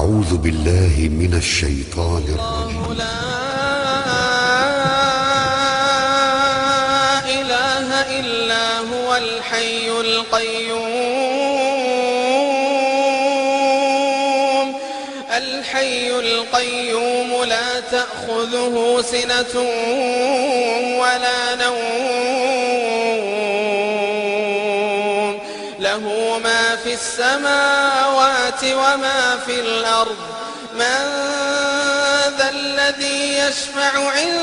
أعوذ بالله من الشيطان الرجيم. لا إله إلا هو الحي القيوم لا تأخذه سنة ولا نوم له ما في السماوات وما في الأرض من ذا الذي يشفع عنده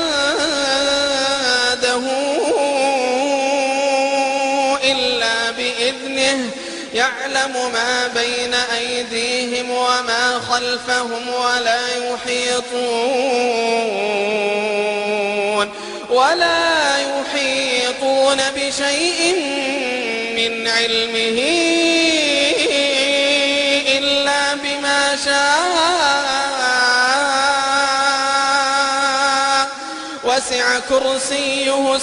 إلا بإذنه يعلم ما بين أيديهم وما خلفهم ولا يحيطون بشيء من علمه إلا بما شاء وسع كرسيه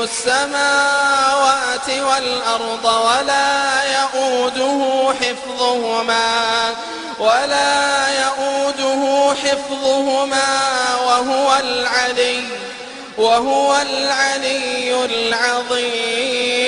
السماوات والأرض ولا يؤوده حفظهما وهو العلي العظيم.